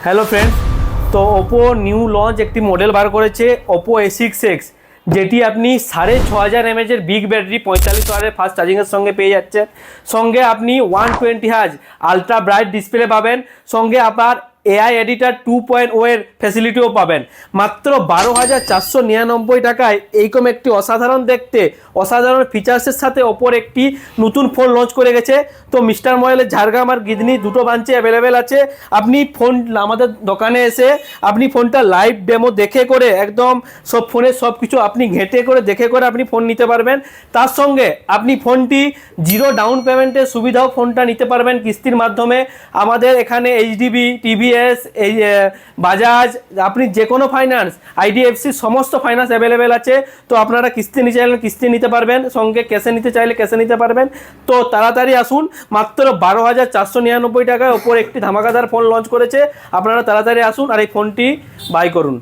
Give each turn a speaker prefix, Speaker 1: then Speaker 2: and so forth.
Speaker 1: Hello friends, তো Oppo new launch একটি model বার করেছে ওপো A6X, যেটি আপনি 6500 mAh বিগ ব্যাটারি 45 ওয়াটের ফাস্ট চার্জিংয়ের সঙ্গে পেয়ে যাচ্ছেন। সঙ্গে আপনি 120 হার্জ আলট্রা ব্রাইট ডিসপ্লে পাবেন। সঙ্গে আবার এআই এডিটার 2.0 এর ফ্যাসিলিটিও পাবেন। মাত্র 12,499 টাকায় এইরকম একটি অসাধারণ দেখতে অসাধারণ ফিচার্সের সাথে ওপোর একটি নতুন ফোন লঞ্চ করে গেছে। তো মিস্টার মোবাইলের ঝাড়গ্রাম আর গিদনি দুটো ব্রাঞ্চে অ্যাভেলেবেল আছে। আপনি ফোন আমাদের দোকানে এসে আপনি ফোনটা লাইভ ডেমো দেখে করে একদম সব ফোনের সব কিছু আপনি ঘেঁটে করে দেখে করে আপনি ফোন নিতে পারবেন। তার সঙ্গে আপনি ফোনটি জিরো ডাউন পেমেন্টের সুবিধাও ফোনটা নিতে পারবেন কিস্তির মাধ্যমে। আমাদের এখানে এইচডিবি, টিভিএস, এই বাজাজ, আপনি যে কোনো ফাইন্যান্স, আইডিএফসি সমস্ত ফাইন্যান্স অ্যাভেলেবেল আছে। তো আপনারা কিস্তি নিতে চাইলে কিস্তি নিতে পারবেন, সঙ্গে ক্যাশে নিতে চাইলে ক্যাশে নিতে পারবেন। তো তাড়াতাড়ি আসুন, মাত্র 12,499 টাকায় ওপর একটি ধামাকাদার ফোন লঞ্চ করেছে। আপনারা তাড়াতাড়ি আসুন আর এই ফোনটি বাই করুন।